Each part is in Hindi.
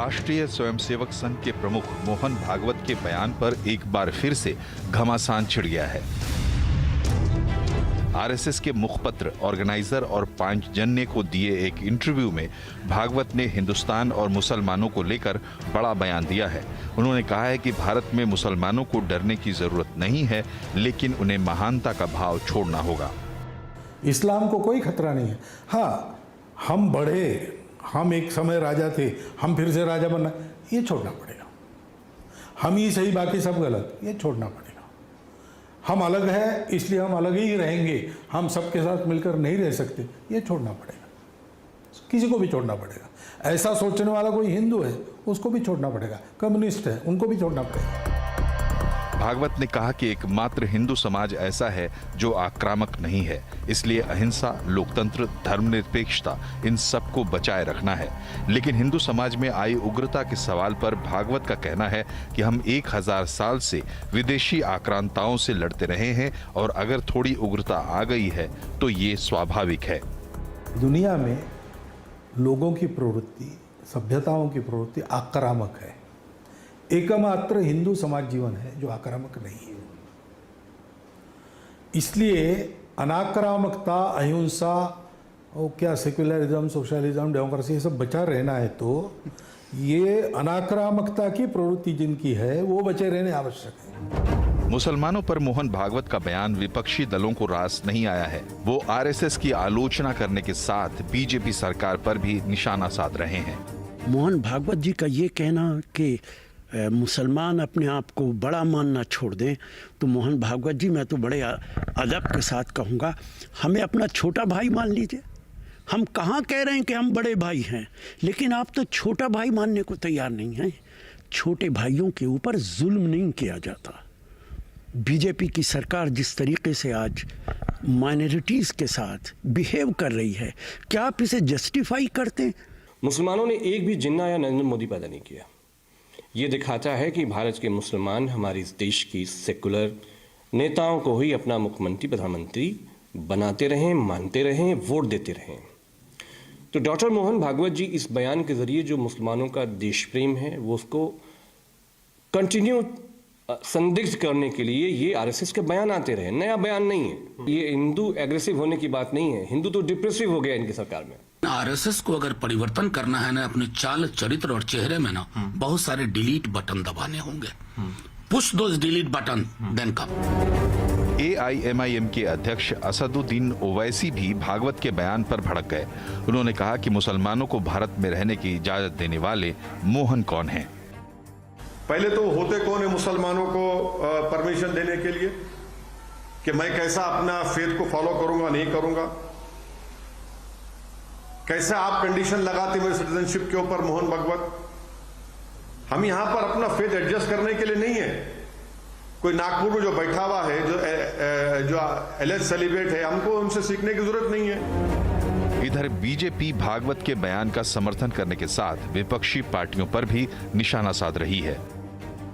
राष्ट्रीय स्वयंसेवक संघ के प्रमुख मोहन भागवत के बयान पर एक बार फिर से घमासान छिड़ गया है। आरएसएस के मुखपत्र ऑर्गेनाइजर और पांचजन्य को दिए एक इंटरव्यू में भागवत ने हिंदुस्तान और मुसलमानों को लेकर बड़ा बयान दिया है। उन्होंने कहा है कि भारत में मुसलमानों को डरने की जरूरत नहीं है, लेकिन उन्हें महानता का भाव छोड़ना होगा। इस्लाम को कोई खतरा नहीं है। हाँ, हम बढ़े, हम एक समय राजा थे, हम फिर से राजा बनना, ये छोड़ना पड़ेगा। हम ही सही, बाकी सब गलत, ये छोड़ना पड़ेगा। हम अलग है इसलिए हम अलग ही रहेंगे, हम सबके साथ मिलकर नहीं रह सकते, ये छोड़ना पड़ेगा। किसी को भी छोड़ना पड़ेगा। ऐसा सोचने वाला कोई हिंदू है उसको भी छोड़ना पड़ेगा, कम्युनिस्ट है उनको भी छोड़ना पड़ेगा। भागवत ने कहा कि एकमात्र हिंदू समाज ऐसा है जो आक्रामक नहीं है, इसलिए अहिंसा, लोकतंत्र, धर्मनिरपेक्षता इन सबको बचाए रखना है। लेकिन हिंदू समाज में आई उग्रता के सवाल पर भागवत का कहना है कि हम 1000 साल से विदेशी आक्रांताओं से लड़ते रहे हैं और अगर थोड़ी उग्रता आ गई है तो ये स्वाभाविक है। दुनिया में लोगों की प्रवृत्ति, सभ्यताओं की प्रवृत्ति आक्रामक है। एकमात्र हिंदू समाज जीवन है जो आक्रामक नहीं है। इसलिए अनाक्रामकता, अहिंसा और क्या सेक्युलरिज्म, सोशलिज्म, डेमोक्रेसी, ये सब बचा रहना है तो ये अनाक्रामकता की प्रवृत्ति जिनकी है वो बचे रहने आवश्यक है। मुसलमानों पर मोहन भागवत का बयान विपक्षी दलों को रास नहीं आया है। वो आरएसएस की आलोचना करने के साथ बीजेपी सरकार पर भी निशाना साध रहे हैं। मोहन भागवत जी का ये कहना कि मुसलमान अपने आप को बड़ा मानना छोड़ दें, तो मोहन भागवत जी, मैं तो बड़े अदब के साथ कहूँगा, हमें अपना छोटा भाई मान लीजिए। हम कहाँ कह रहे हैं कि हम बड़े भाई हैं, लेकिन आप तो छोटा भाई मानने को तैयार नहीं हैं। छोटे भाइयों के ऊपर जुल्म नहीं किया जाता। बीजेपी की सरकार जिस तरीके से आज माइनॉरिटीज़ के साथ बिहेव कर रही है, क्या आप इसे जस्टिफाई करते हैं? मुसलमानों ने एक भी जिन्ना या नरेंद्र मोदी पैदा नहीं किया। ये दिखाता है कि भारत के मुसलमान हमारे इस देश की सेकुलर नेताओं को ही अपना मुख्यमंत्री, प्रधानमंत्री बनाते रहें, मानते रहें, वोट देते रहें। तो डॉक्टर मोहन भागवत जी इस बयान के जरिए जो मुसलमानों का देश प्रेम है वो उसको कंटिन्यू संदिग्ध करने के लिए ये आरएसएस के बयान आते रहे। नया बयान नहीं है ये। हिंदू एग्रेसिव होने की बात नहीं है। हिंदू तो डिप्रेसिव हो गया इनकी सरकार में। आरएसएस को अगर परिवर्तन करना है ना, अपने चाल, चरित्र और चेहरे में ना बहुत सारे डिलीट बटन दबाने होंगे। Push those delete button, then come. AIMIM के अध्यक्ष असदुद्दीन ओवैसी भी भागवत के बयान पर भड़क गए। उन्होंने कहा कि मुसलमानों को भारत में रहने की इजाजत देने वाले मोहन कौन हैं? पहले तो होते कौन है मुसलमानों को परमिशन देने के लिए कि मैं कैसा अपना फेथ को फॉलो करूंगा, नहीं करूंगा? कैसे आप कंडीशन लगाते मेरे सिटीजनशिप के ऊपर मोहन भागवत? हम यहां पर अपना फेथ एडजस्ट करने के लिए नहीं है। कोई नागपुर में जो बैठा हुआ है, जो एलेज सेलिब्रेट है, हमको उनसे सीखने की जरूरत नहीं है। इधर बीजेपी भागवत के बयान का समर्थन करने के साथ विपक्षी पार्टियों पर भी निशाना साध रही है।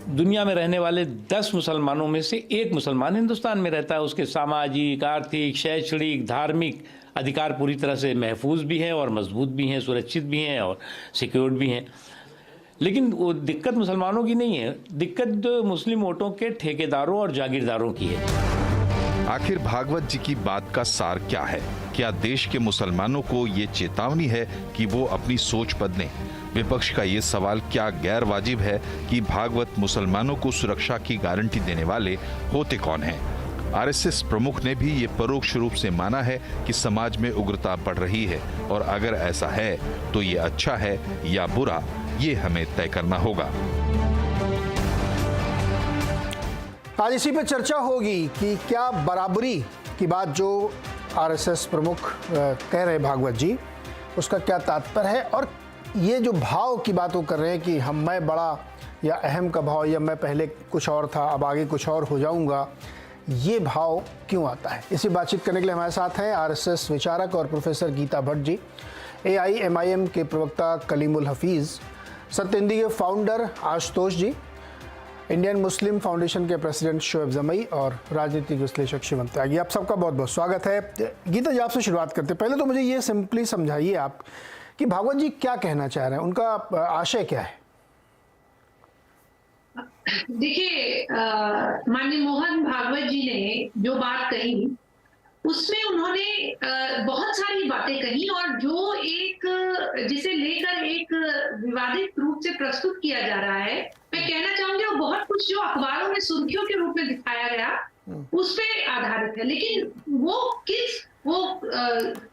दुनिया में रहने वाले 10 मुसलमानों में से एक मुसलमान हिंदुस्तान में रहता है। उसके सामाजिक, आर्थिक, शैक्षणिक, धार्मिक अधिकार पूरी तरह से महफूज भी हैं और मजबूत भी हैं, सुरक्षित भी हैं और सिक्योर्ड भी हैं। लेकिन वो दिक्कत मुसलमानों की नहीं है, दिक्कत मुस्लिम वोटों के ठेकेदारों और जागीरदारों की है। आखिर भागवत जी की बात का सार क्या है? क्या देश के मुसलमानों को ये चेतावनी है कि वो अपनी सोच बदलें? विपक्ष का ये सवाल क्या गैर वाजिब है कि भागवत मुसलमानों को सुरक्षा की गारंटी देने वाले होते कौन हैं? आरएसएस प्रमुख ने भी ये परोक्ष रूप से माना है कि समाज में उग्रता बढ़ रही है और अगर ऐसा है तो ये अच्छा है या बुरा, ये हमें तय करना होगा। आज इसी पे चर्चा होगी कि क्या बराबरी की बात जो आरएसएस प्रमुख कह रहे भागवत जी, उसका क्या तात्पर्य है, और ये जो भाव की बात वो कर रहे हैं कि मैं बड़ा या अहम का भाव, या मैं पहले कुछ और था अब आगे कुछ और हो जाऊंगा, ये भाव क्यों आता है? इसी बातचीत करने के लिए हमारे साथ हैं आरएसएस विचारक और प्रोफेसर गीता भट्ट जी, एआईएमआईएम के प्रवक्ता कलीमुल हफीज़, सत्यहिंदी के फाउंडर आशुतोष जी, इंडियन मुस्लिम फाउंडेशन के प्रेसिडेंट शोएब जमई और राजनीतिक विश्लेषक शिवम त्यागी। आप सबका बहुत बहुत स्वागत है। गीता जी, आपसे शुरुआत करते हैं। पहले तो मुझे ये सिंपली समझाइए आप कि भागवत जी क्या कहना चाह रहे हैं, उनका आशय क्या है? देखिए, माननीय मोहन भागवत जी ने जो बात कही उसमें उन्होंने बहुत सारी बातें कही, और जो एक जिसे लेकर एक विवादित रूप से प्रस्तुत किया जा रहा है, मैं कहना चाहूंगी वो बहुत कुछ जो अखबारों में सुर्खियों के रूप में दिखाया गया उस पे आधारित है, लेकिन वो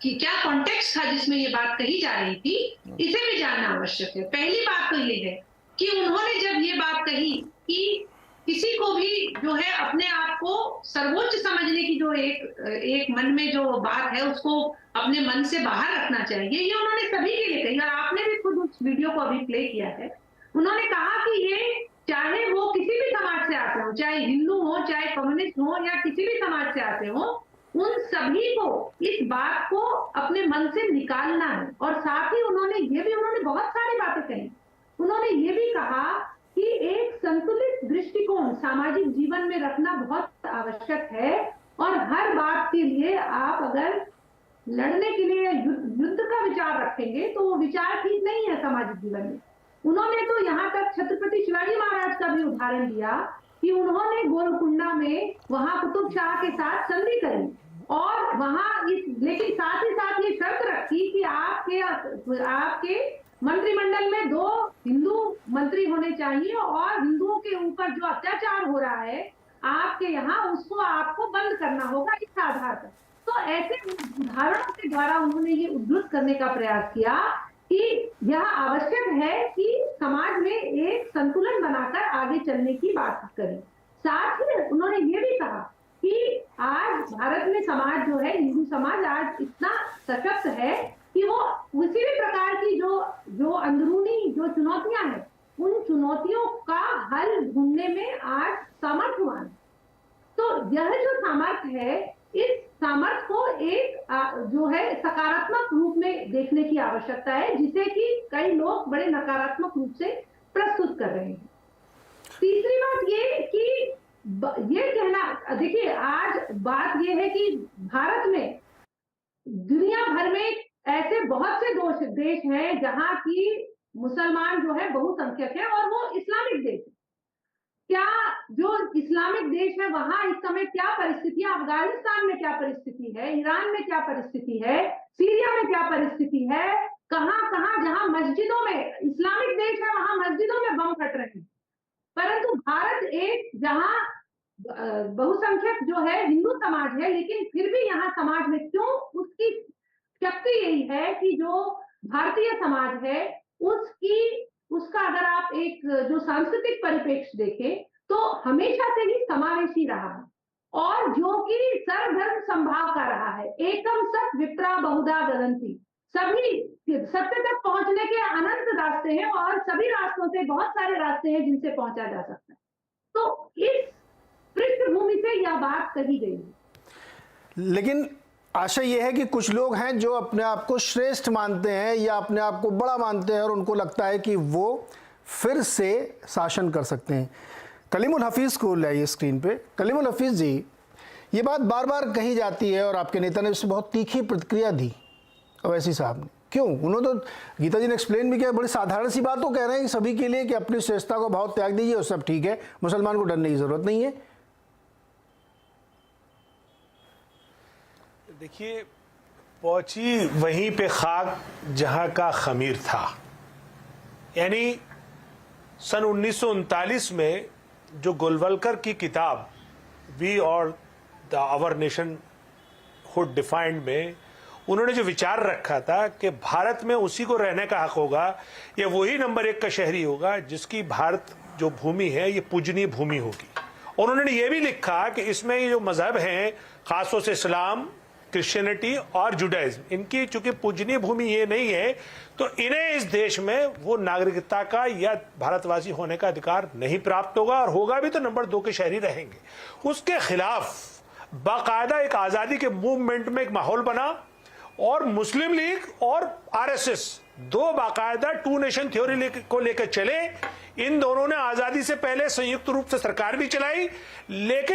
क्या कॉन्टेक्स्ट था जिसमें ये बात कही जा रही थी, इसे भी जानना आवश्यक है। पहली बात तो ये है कि उन्होंने जब ये बात कही कि किसी को भी जो है अपने आप को सर्वोच्च समझने की जो एक मन में जो बात है उसको अपने मन से बाहर रखना चाहिए, ये उन्होंने सभी के लिए कही, और आपने भी खुद उस वीडियो को अभी प्ले किया है। उन्होंने कहा कि ये चाहे वो किसी भी समाज से आते हो, चाहे हिंदू हो, चाहे कम्युनिस्ट हो, या किसी भी समाज से आते हो, उन सभी को इस बात को अपने मन से निकालना है। और साथ ही उन्होंने बहुत सारी बातें कही। उन्होंने ये भी कहा कि एक संतुलित दृष्टिकोण सामाजिक जीवन में रखना बहुत आवश्यक है, और हर बात के लिए आप अगर लड़ने के लिए युद्ध का विचार रखेंगे तो वो विचार ठीक नहीं है सामाजिक जीवन में। उन्होंने तो यहाँ तक छत्रपति शिवाजी महाराज का भी उदाहरण दिया कि उन्होंने गोलकुंडा में वहां कुतुब शाह के साथ संधि करी, और वहां लेकिन साथ ही साथ ये शर्त रखी कि आपके मंत्रिमंडल में 2 हिंदू मंत्री होने चाहिए, और हिंदुओं के ऊपर जो अत्याचार हो रहा है आपके यहाँ उसको आपको बंद करना होगा इस आधार पर। तो ऐसे उदाहरणों के द्वारा उन्होंने ये उद्धृत करने का प्रयास किया कि यह आवश्यक है कि समाज में एक संतुलन बनाकर आगे चलने की बात करें। साथ ही उन्होंने ये भी कहा कि आज भारत में समाज जो है, हिंदू समाज आज इतना सशक्त है कि वो किसी भी प्रकार की जो अंदरूनी जो चुनौतियां हैं, उन चुनौतियों का हल ढूंढने में आज सामर्थ्यवान। तो यह जो सामर्थ्य है, इस सामर्थ्य को एक जो है सकारात्मक रूप में देखने की आवश्यकता है, जिसे कि कई लोग बड़े नकारात्मक रूप से प्रस्तुत कर रहे हैं। तीसरी बात ये कि ये कहना, देखिए आज बात ये है कि भारत में दुनिया भर में ऐसे बहुत से देश हैं जहां की मुसलमान जो है बहुसंख्यक है, और वो इस्लामिक देश है। क्या जो इस्लामिक देश है वहां इस समय क्या परिस्थिति है, अफगानिस्तान में क्या परिस्थिति है, ईरान में क्या परिस्थिति है, सीरिया में क्या परिस्थिति है, कहां जहां मस्जिदों में इस्लामिक देश है वहां मस्जिदों में बम फट रहे हैं, परंतु भारत एक जहां बहुसंख्यक जो है हिंदू समाज है, लेकिन फिर भी यहाँ समाज में क्यों उसकी शक्ति यही है कि जो भारतीय समाज है उसका अगर आप एक जो सांस्कृतिक परिप्रेक्ष्य देखें तो हमेशा से ही समावेशी रहा है, और जो कि सर्वधर्म संभाव का रहा है। एकम सत विप्रा बहुधा गदंती, सभी सत्य तक पहुंचने के अनंत रास्ते हैं, और सभी रास्तों से बहुत सारे रास्ते हैं जिनसे पहुंचा जा सकता है। तो इस पृष्ठभूमि से यह बात कही गई है। लेकिन आशा यह है कि कुछ लोग हैं जो अपने आप को श्रेष्ठ मानते हैं या अपने आप को बड़ा मानते हैं, और उनको लगता है कि वो फिर से शासन कर सकते हैं। कलीमुल हफीज़ को लाइए स्क्रीन पे। कलीमुल हफीज़ जी, ये बात बार बार कही जाती है और आपके नेता ने इससे बहुत तीखी प्रतिक्रिया दी अवैसी साहब ने। क्यों? उन्होंने तो गीता जी ने एक्सप्लेन भी किया, बड़ी साधारण सी बात तो कह रहे हैं कि सभी के लिए कि अपनी श्रेष्ठता को भाव त्याग दीजिए और सब ठीक है, मुसलमान को डरने की जरूरत नहीं है। देखिए, पहुंची वहीं पे खाक जहां का खमीर था। यानी सन 1939 में जो गोलवलकर की किताब वी और the our nationhood defined में उन्होंने जो विचार रखा था कि भारत में उसी को रहने का हक होगा, या वही नंबर 1 का शहरी होगा जिसकी भारत जो भूमि है ये पूजनीय भूमि होगी। और उन्होंने ये भी लिखा कि इसमें ये जो मजहब हैं, खासतौर से इस्लाम, क्रिश्चियनिटी और जुडाइज्म, इनकी चूंकि पूजनीय भूमि ये नहीं है, तो इन्हें इस देश में वो नागरिकता का या भारतवासी होने का अधिकार नहीं प्राप्त होगा, और होगा भी तो नंबर 2 के शहरी रहेंगे। उसके खिलाफ बाकायदा एक आज़ादी के मूवमेंट में एक माहौल बना, और मुस्लिम लीग और आरएसएस दो बाकायदा 2 नेशन थ्योरी को लेकर चले। इन दोनों ने आज़ादी से पहले संयुक्त रूप से सरकार भी चलाई, लेकिन